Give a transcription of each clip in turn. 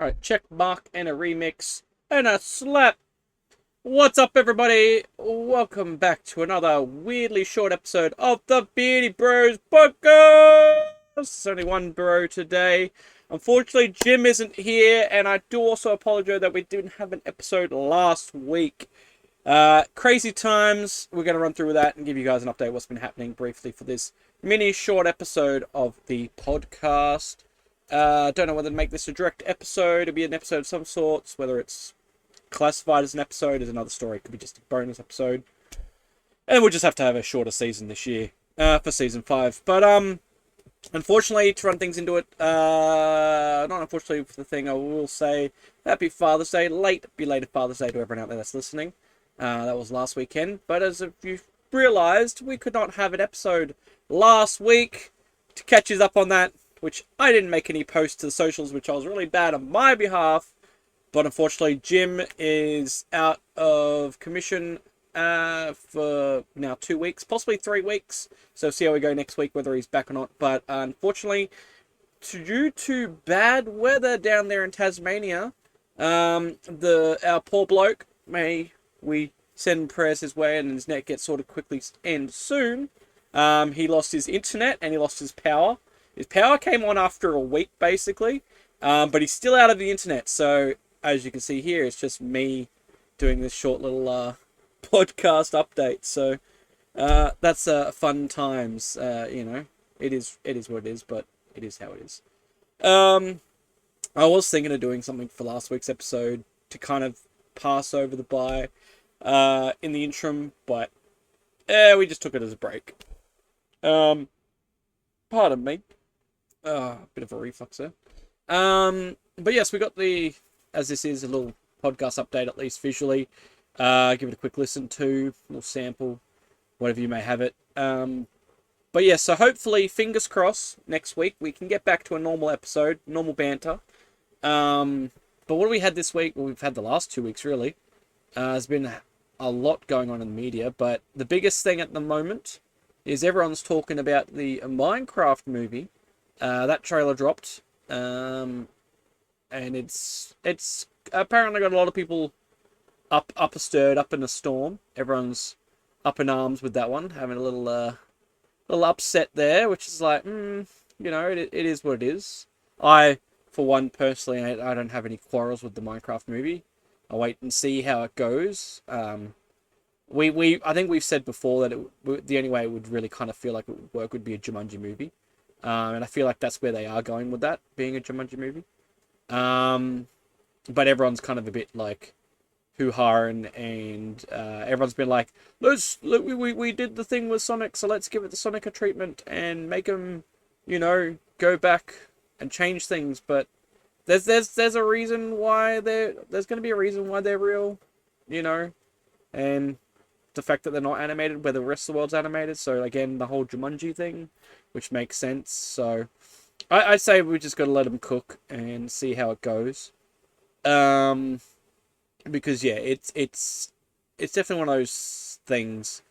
Alright, check mark and a remix and a slap. What's up, everybody? Welcome back to another weirdly short episode of the Beardy Bros podcast. There's only one bro today. Unfortunately, Jim isn't here, and I do also apologize that we didn't have an episode last week. Crazy times. We're going to run through that and give you guys an update of what's been happening briefly for this mini short episode of the podcast. Don't know whether to make this a direct episode. It'll be an episode of some sorts. Whether it's classified as an episode is another story. It could be just a bonus episode. And we'll just have to have a shorter season this year for season 5. But unfortunately, to run things into it, not unfortunately for the thing, I will say Happy Father's Day. Belated Father's Day to everyone out there that's listening. That was last weekend. But as if you realised, we could not have an episode last week to catch us up on that, which I didn't make any posts to the socials, which I was really bad on my behalf. But unfortunately, Jim is out of commission for now 2 weeks, possibly 3 weeks. So see how we go next week, whether he's back or not. But unfortunately, due to bad weather down there in Tasmania, our poor bloke, may we send prayers his way and his net gets sorted quickly and soon. He lost his internet and he lost his power. His power came on after a week, basically, but he's still out of the internet. So, as you can see here, it's just me doing this short little podcast update. So, that's fun times. It is what it is, but it is how it is. I was thinking of doing something for last week's episode to kind of pass over the bye in the interim, but we just took it as a break. Pardon me. Bit of a reflux there. But yes, we got as this is a little podcast update, at least visually. Give it a quick listen to, a little sample, whatever you may have it. But yeah, so hopefully, fingers crossed, next week we can get back to a normal episode, normal banter. But what have we had this week? Well, we've had the last 2 weeks, really. There's been a lot going on in the media, but the biggest thing at the moment is everyone's talking about the Minecraft movie. That trailer dropped, and it's apparently got a lot of people up a storm. Everyone's up in arms with that one, having a little upset there, which is like, it is what it is. I, for one, personally, I don't have any quarrels with the Minecraft movie. I'll wait and see how it goes. I think we've said before that the only way it would really kind of feel like it would work would be a Jumanji movie. And I feel like that's where they are going with that, being a Jumanji movie. But everyone's kind of a bit like hoo-ha, and everyone's been like, we did the thing with Sonic, so let's give it the Sonic a treatment and make him, go back and change things. But there's a reason why there's going to be a reason why they're real, and the fact that they're not animated where the rest of the world's animated. So again, the whole Jumanji thing, which makes sense. So I'd say we just got to let them cook and see how it goes. Because yeah, it's definitely one of those things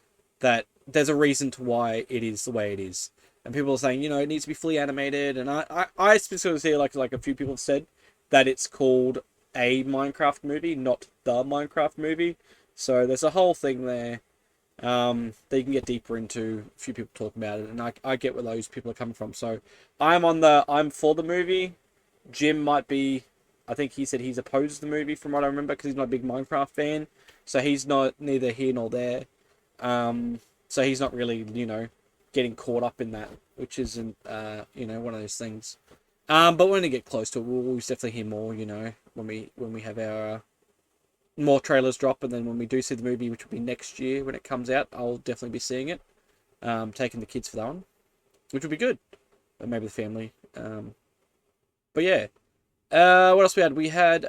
that there's a reason to why it is the way it is. And people are saying, it needs to be fully animated. And I specifically see like a few people have said that it's called a Minecraft movie, not the Minecraft movie. So there's a whole thing there that you can get deeper into. A few people talk about it, and I get where those people are coming from. So I'm for the movie. Jim might be, I think he said he's opposed to the movie from what I remember, because he's not a big Minecraft fan. So he's neither here nor there. So he's not really, getting caught up in that, which isn't, one of those things. But when we get close to it, we'll definitely hear more, when we have our more trailers drop, and then when we do see the movie, which will be next year when it comes out, I'll definitely be seeing it. Taking the kids for that one, which will be good. Or maybe the family. But yeah. What else we had? We had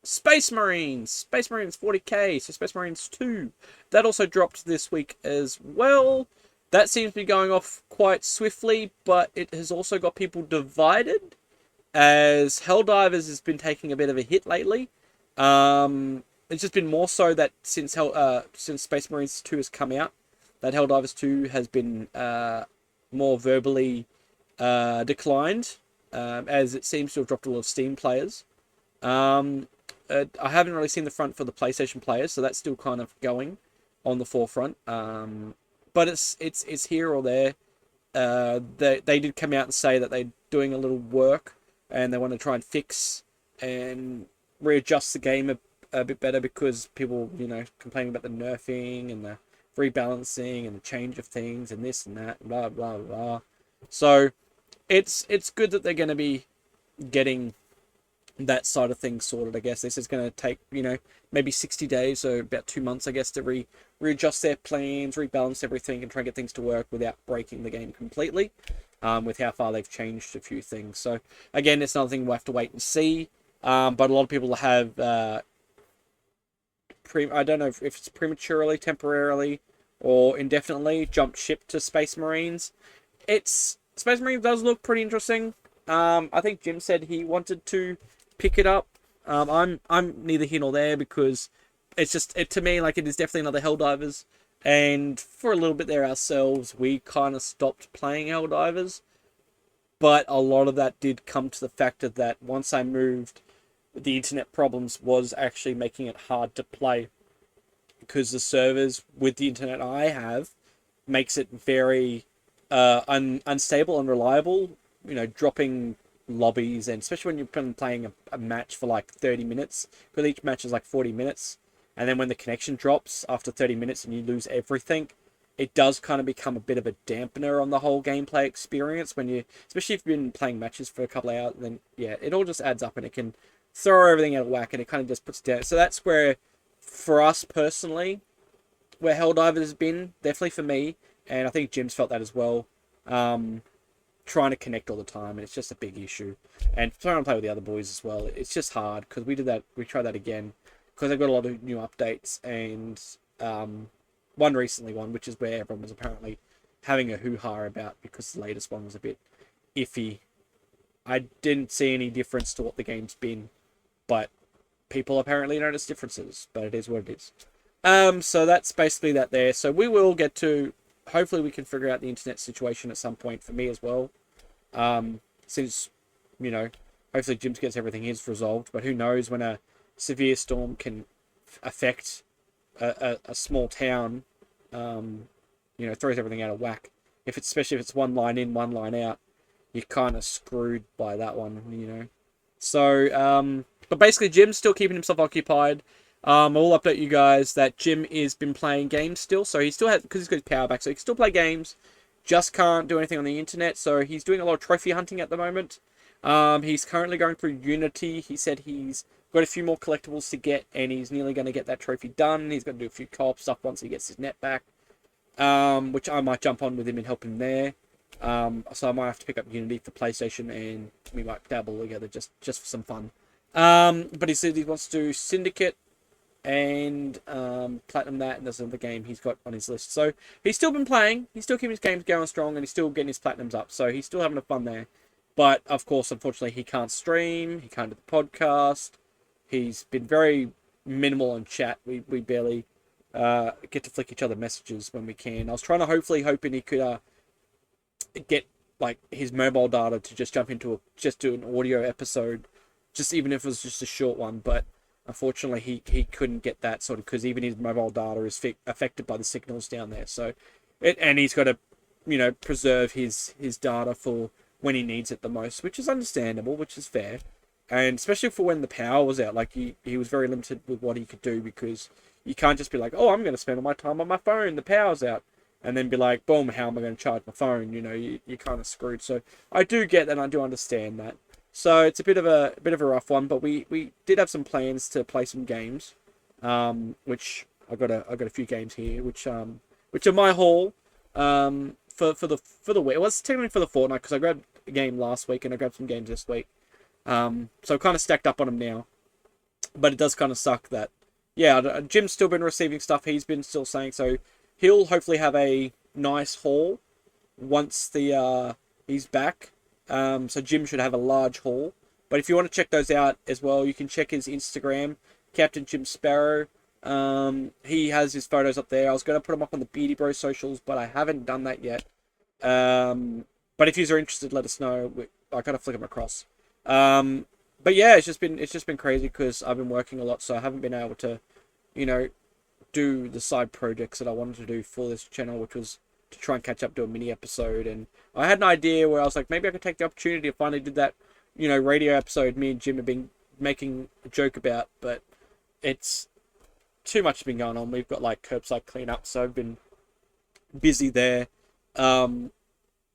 Space Marines 40k, so Space Marines 2. That also dropped this week as well. That seems to be going off quite swiftly, but it has also got people divided, as Helldivers has been taking a bit of a hit lately. It's just been more so that since Space Marines 2 has come out, that Helldivers 2 has been more verbally declined as it seems to have dropped a lot of Steam players. I haven't really seen the front for the PlayStation players, so that's still kind of going on the forefront. But it's here or there. They did come out and say that they're doing a little work and they want to try and fix and readjust the game a bit better, because people, complaining about the nerfing and the rebalancing and the change of things and this and that, blah blah blah. So it's good that they're going to be getting that side of things sorted. I guess this is going to take maybe 60 days, so about 2 months, I guess, to readjust their plans, rebalance everything, and try and get things to work without breaking the game completely. With how far they've changed a few things. So again, it's another thing we'll have to wait and see. But a lot of people have I don't know if it's prematurely, temporarily, or indefinitely jumped ship to Space Marines. Space Marines does look pretty interesting. I think Jim said he wanted to pick it up. I'm neither here nor there, because it's just to me, like, it is definitely another Helldivers, and for a little bit there ourselves, we kind of stopped playing Helldivers. But a lot of that did come to the factor that once I moved, the internet problems was actually making it hard to play, because the servers with the internet I have makes it very unstable, unreliable, dropping lobbies, and especially when you've been playing a match for like 30 minutes, because each match is like 40 minutes, and then when the connection drops after 30 minutes and you lose everything, it does kind of become a bit of a dampener on the whole gameplay experience, especially if you've been playing matches for a couple of hours. Then yeah, it all just adds up and it can throw everything out of whack, and it kind of just puts it down. So that's where, for us personally, where Helldivers has been, definitely for me, and I think Jim's felt that as well, trying to connect all the time, and it's just a big issue. And trying to play with the other boys as well, it's just hard, because we tried that again, because they've got a lot of new updates, and one recently, which is where everyone was apparently having a hoo-ha about, because the latest one was a bit iffy. I didn't see any difference to what the game's been, but people apparently notice differences, but it is what it is. So that's basically that there. So we will get to, hopefully we can figure out the internet situation at some point for me as well. Since, hopefully Jim gets everything his resolved, but who knows when a severe storm can affect a small town, throws everything out of whack. Especially if it's one line in, one line out, you're kind of screwed by that one, So, but basically Jim's still keeping himself occupied. I will update you guys that Jim has been playing games still, so he still has, because he's got his power back, so he can still play games, just can't do anything on the internet. So he's doing a lot of trophy hunting at the moment. He's currently going through Unity. He said he's got a few more collectibles to get, and he's nearly going to get that trophy done. He's going to do a few co-op stuff once he gets his net back, which I might jump on with him and help him there. So I might have to pick up Unity for PlayStation, and we might dabble together just for some fun. But he said he wants to do Syndicate and Platinum that, and there's another game he's got on his list. So he's still been playing, he's still keeping his games going strong, and he's still getting his Platinums up, so he's still having a fun there. But, of course, unfortunately, he can't stream, he can't do the podcast, he's been very minimal on chat. We barely get to flick each other messages when we can. I was trying to hoping he could get like his mobile data to just jump into just do an audio episode, just even if it was just a short one, but unfortunately he couldn't get that sort of, because even his mobile data is affected by the signals down there. So and he's got to preserve his data for when he needs it the most, which is understandable, which is fair. And especially for when the power was out, like he was very limited with what he could do, because you can't just be like, oh, I'm going to spend all my time on my phone, the power's out, and then be like, boom, how am I going to charge my phone? You're kind of screwed. So I do get that, and I do understand that. So it's a bit of a rough one, but we did have some plans to play some games, which I got a few games here, which are my haul for the week. It was technically for the fortnight, because I grabbed a game last week and I grabbed some games this week. So I'm kind of stacked up on them now, but it does kind of suck that, yeah, Jim's still been receiving stuff. He's been still saying, so he'll hopefully have a nice haul once he's back. So Jim should have a large haul. But if you want to check those out as well, you can check his Instagram, Captain Jim Sparrow. He has his photos up there. I was going to put them up on the Beardy Bros socials, but I haven't done that yet. But if you are interested, let us know. I gotta flick them across. But yeah, it's just been crazy because I've been working a lot, so I haven't been able to, you know, do the side projects that I wanted to do for this channel, which was to try and catch up to a mini episode. And I had an idea where I was like, maybe I could take the opportunity to finally do that, radio episode me and Jim have been making a joke about, but it's too much has been going on. We've got like curbside cleanup, so I've been busy there the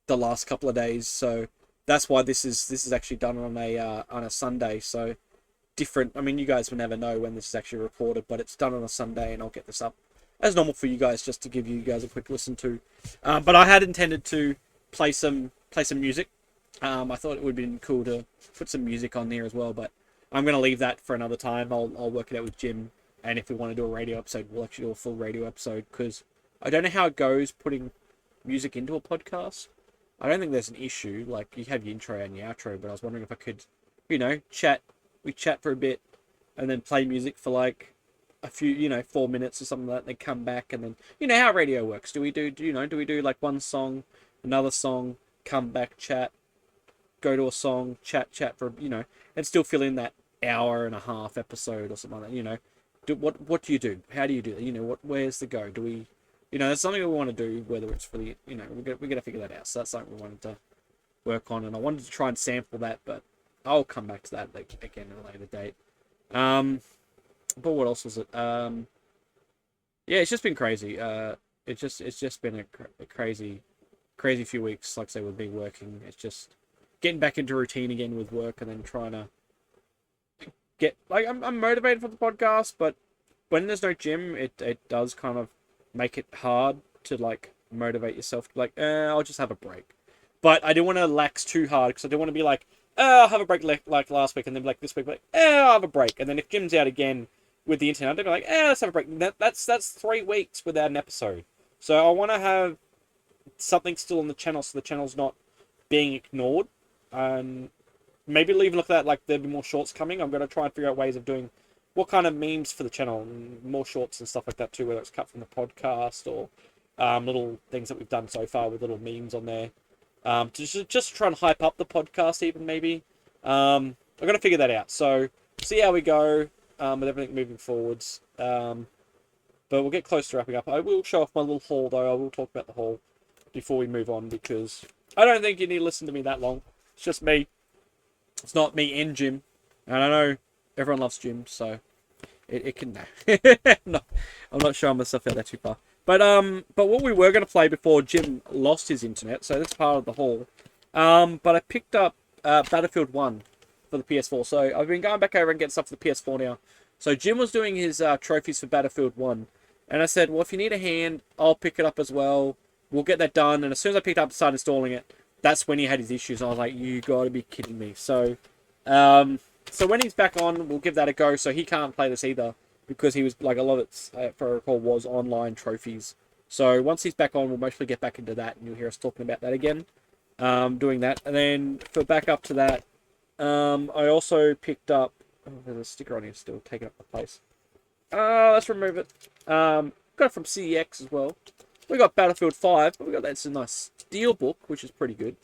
last couple of days. So that's why this is actually done on a Sunday. So different. I mean, you guys will never know when this is actually recorded, but it's done on a Sunday, and I'll get this up as normal for you guys, just to give you guys a quick listen to. But I had intended to play some music. I thought it would have been cool to put some music on there as well, but I'm gonna leave that for another time. I'll work it out with Jim, and if we want to do a radio episode, we'll actually do a full radio episode, because I don't know how it goes putting music into a podcast. I don't think there's an issue. Like, you have your intro and your outro, but I was wondering if I could, chat. We chat for a bit, and then play music for like a few, 4 minutes or something like that. Then come back, and then how radio works. Do we do like one song, another song, come back, chat, go to a song, chat for and still fill in that hour and a half episode or something like that. What do you do? How do you do that? Where's the go? Do we, that's something we want to do. Whether it's for the, we're gonna figure that out. So that's something we wanted to work on, and I wanted to try and sample that, but I'll come back to that again at a later date. But what else was it? Yeah, it's just been crazy. It's just been a crazy few weeks. Like I say, we've been working. It's just getting back into routine again with work, and then trying to get like I'm motivated for the podcast, but when there's no gym, it does kind of make it hard to like motivate yourself to like, I'll just have a break. But I didn't want to lax too hard, because I didn't want to be like, I'll have a break like last week, and then like this week, like, I'll have a break. And then if Jim's out again with the internet, I'd be like, let's have a break. That's 3 weeks without an episode. So I want to have something still on the channel, so the channel's not being ignored. And maybe even look at that, like there'll be more shorts coming. I'm going to try and figure out ways of doing what kind of memes for the channel, and more shorts and stuff like that too, whether it's cut from the podcast or little things that we've done so far with little memes on there. To just try and hype up the podcast even, maybe. I've got to figure that out. So, see how we go with everything moving forwards. But we'll get close to wrapping up. I will show off my little haul, though. I will talk about the haul before we move on, because I don't think you need to listen to me that long. It's just me. It's not me and Jim. And I know everyone loves Jim, so it can... I'm not showing myself out there too far. But what we were going to play before Jim lost his internet, so that's part of the haul. But I picked up Battlefield 1 for the PS4. So I've been going back over and getting stuff for the PS4 now. So Jim was doing his trophies for Battlefield 1. And I said, well, if you need a hand, I'll pick it up as well. We'll get that done. And as soon as I picked up and started installing it, that's when he had his issues. And I was like, you got to be kidding me. So, so when he's back on, we'll give that a go. So he can't play this either, because he was like, a lot of it, if I recall, was online trophies. So once he's back on, we'll mostly get back into that, and you'll hear us talking about that again, doing that. And then for back up to that, I also picked up, there's a sticker on here still taking up the place. Let's remove it. Got it from CEX as well. We got Battlefield 5, but we got that's a nice steel book, which is pretty good.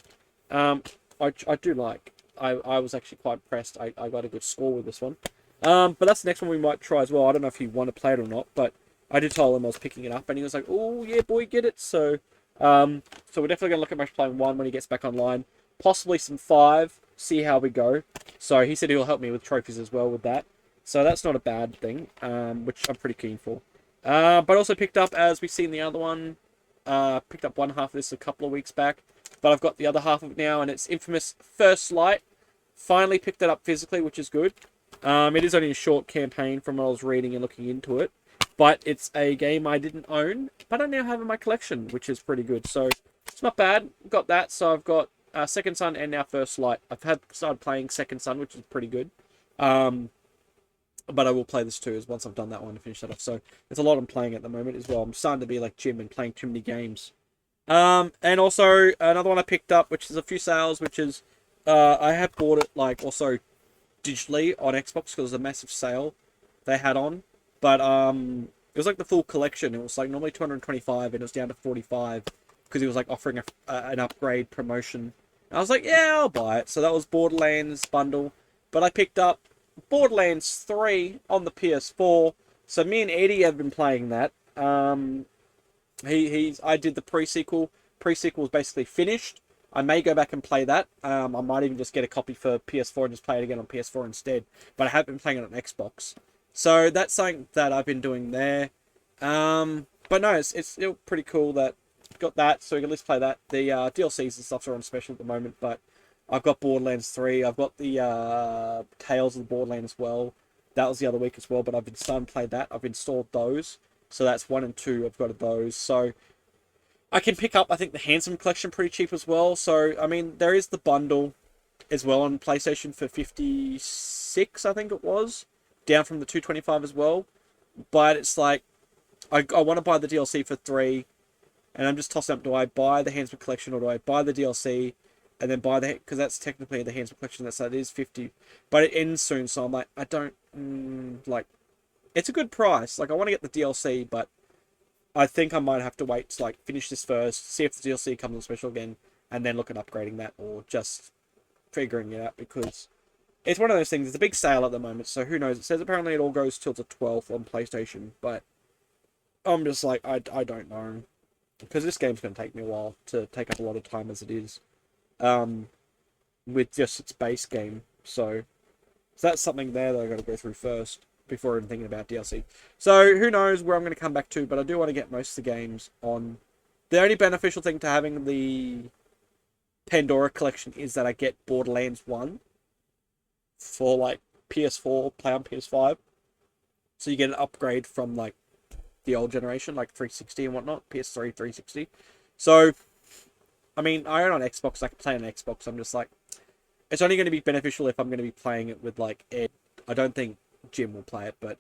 I do like. I was actually quite impressed. I got a good score with this one. But that's the next one we might try as well. I don't know if he want to play it or not, but I did tell him I was picking it up, and he was like, "Oh yeah, boy, get it." So, so we're definitely gonna look at playing 1 when he gets back online. Possibly some 5. See how we go. So he said he'll help me with trophies as well with that. So that's not a bad thing, which I'm pretty keen for. But also picked up, as we've seen the other one, picked up one half of this a couple of weeks back, but I've got the other half of it now, and it's Infamous First Light. Finally picked it up physically, which is good. It is only a short campaign from what I was reading and looking into it, but it's a game I didn't own, but I now have in my collection, which is pretty good. So it's not bad. Got that. So I've got Second Son and now First Light. I've started playing Second Son, which is pretty good. But I will play this too, once I've done that one to finish that off. So there's a lot I'm playing at the moment as well. I'm starting to be like Jim and playing too many games. And also another one I picked up, which is a few sales, which is I have bought it like also digitally on Xbox because it was a massive sale they had on. But it was like the full collection. It was like normally 225 and it was down to 45 because he was like offering an upgrade promotion. And I was like, yeah, I'll buy it. So that was Borderlands bundle. But I picked up Borderlands 3 on the PS4. So me and Eddie have been playing that. I did the pre-sequel. Pre-sequel is basically finished. I may go back and play that. I might even just get a copy for PS4 and just play it again on PS4 instead. But I have been playing it on Xbox. So that's something that I've been doing there. But no, it's still pretty cool that I've got that, so we can at least play that. The DLCs and stuff are on special at the moment, but I've got Borderlands 3. I've got the Tales of the Borderlands as well. That was the other week as well, but I've been starting to play that. I've installed those. So that's 1 and 2. I've got those. So I can pick up, I think, the Handsome Collection pretty cheap as well. So, I mean, there is the bundle as well on PlayStation for 56, I think it was. Down from the 225 as well. But it's like, I want to buy the DLC for 3. And I'm just tossing up, do I buy the Handsome Collection or do I buy the DLC and then buy the... Because that's technically the Handsome Collection, that is 50. But it ends soon, so I'm like, I don't... like, it's a good price. Like, I want to get the DLC, but I think I might have to wait to, like, finish this first, see if the DLC comes on special again, and then look at upgrading that or just figuring it out, because it's one of those things. It's a big sale at the moment, so who knows. It says apparently it all goes till the 12th on PlayStation, but I'm just like, I don't know. Because this game's going to take me a while to take up a lot of time as it is. With just its base game. So that's something there that I've got to go through first before even thinking about DLC. So who knows where I'm going to come back to, but I do want to get most of the games on. The only beneficial thing to having the Pandora collection is that I get Borderlands 1 for like PS4, play on PS5. So you get an upgrade from like the old generation, like 360 and whatnot, PS3, 360. So, I mean, I own on Xbox, I can play on Xbox. I'm just like, it's only going to be beneficial if I'm going to be playing it with like Ed. I don't think Jim will play it, but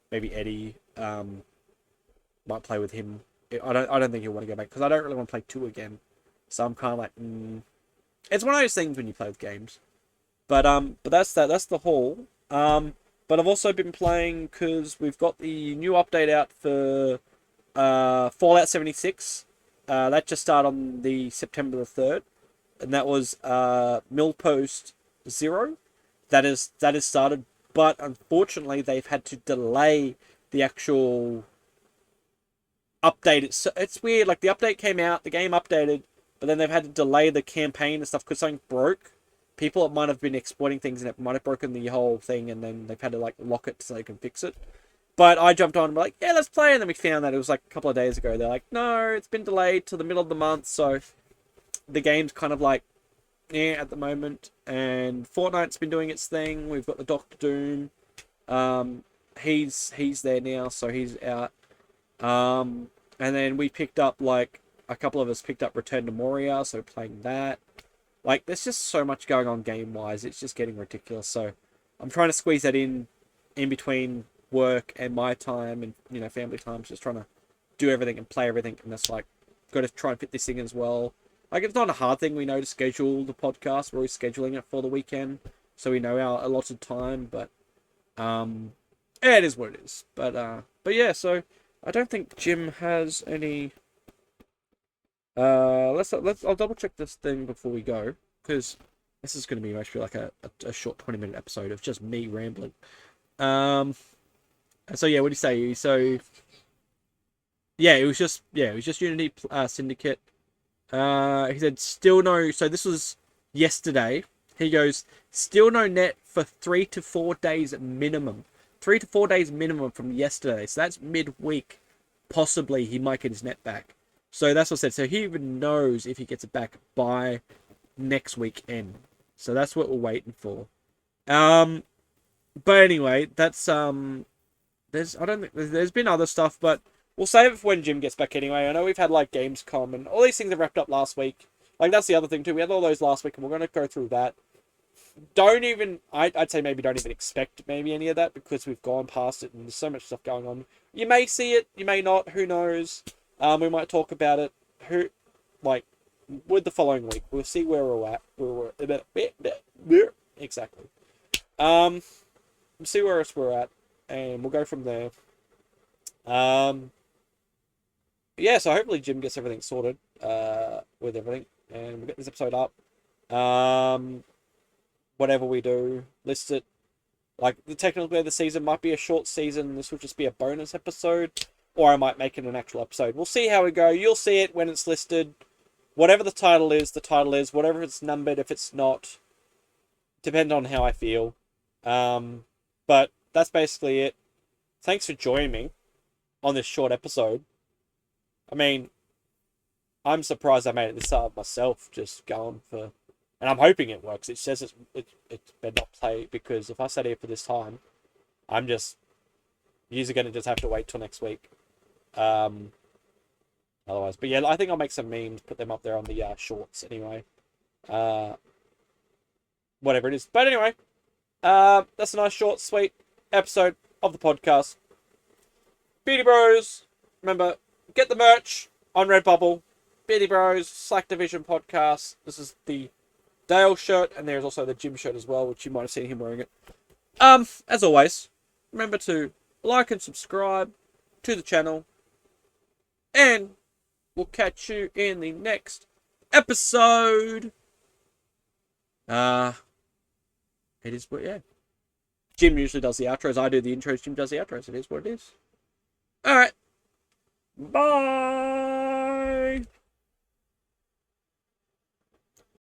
maybe Eddie might play with him. I don't think he'll want to go back because I don't really want to play 2 again. So I'm kind of like, it's one of those things when you play with games. But that's that. That's the haul. But I've also been playing because we've got the new update out for Fallout 76. That just started on the September the 3rd, and that was Milpost 0. That is started, but unfortunately they've had to delay the actual update. It's weird. Like the update came out, the game updated, but then they've had to delay the campaign and stuff because something broke. People might have been exploiting things and it might have broken the whole thing, and then they've had to like lock it so they can fix it. But I jumped on and like, yeah, let's play, and then we found that it was like a couple of days ago. They're like, no, it's been delayed to the middle of the month, so the game's kind of like, yeah, at the moment. And Fortnite's been doing its thing. We've got the Doctor Doom. He's there now, so he's out. And then we picked up like a couple of us picked up Return to Moria, so playing that. Like, there's just so much going on game-wise. It's just getting ridiculous. So I'm trying to squeeze that in between work and my time and, you know, family time. Just trying to do everything and play everything. And that's like, got to try and fit this thing in as well. Like, it's not a hard thing, we know, to schedule the podcast. We're always scheduling it for the weekend, so we know our allotted time. But yeah, it is what it is. But yeah, so I don't think Jim has any... I'll double check this thing before we go, because this is going to be mostly like a short 20-minute episode of just me rambling. So yeah, what do you say? So yeah, it was just Unity Syndicate. He said still no. So this was yesterday. He goes still no net for 3 to 4 days minimum. 3 to 4 days minimum from yesterday. So that's midweek. Possibly he might get his net back. So that's what I said. So he even knows if he gets it back by next weekend. So that's what we're waiting for. But anyway, that's there's been other stuff, but we'll save it for when Jim gets back anyway. I know we've had like Gamescom and all these things that wrapped up last week. Like that's the other thing too. We had all those last week, and we're going to go through that. I'd say maybe don't even expect maybe any of that because we've gone past it and there's so much stuff going on. You may see it, you may not. Who knows? We might talk about it. With the following week, we'll see where we're at. Exactly. See where else we're at, and we'll go from there. Yeah. So hopefully Jim gets everything sorted. With everything, and we'll get this episode up. Whatever we do, list it. Like, technically the season might be a short season. This will just be a bonus episode. Or I might make it an actual episode. We'll see how we go. You'll see it when it's listed. Whatever the title is, the title is. Whatever it's numbered, if it's not. Depend on how I feel. But that's basically it. Thanks for joining me on this short episode. I mean, I'm surprised I made it this far myself, just going for... And I'm hoping it works. It says it's better not play, because if I sat here for this time, I'm just... You're going to just have to wait till next week. Otherwise. But yeah, I think I'll make some memes, put them up there on the shorts anyway. Whatever it is. But anyway, that's a nice short, sweet episode of the podcast. Beardy Bros, remember, get the merch on Redbubble. Beardy Bros, Slack Division podcast. This is the Dale shirt, and there's also the Jim shirt as well, which you might have seen him wearing it. As always, remember to like and subscribe to the channel, and we'll catch you in the next episode. It is what, yeah. Jim usually does the outros. I do the intros. Jim does the outros. It is what it is. Alright. Bye.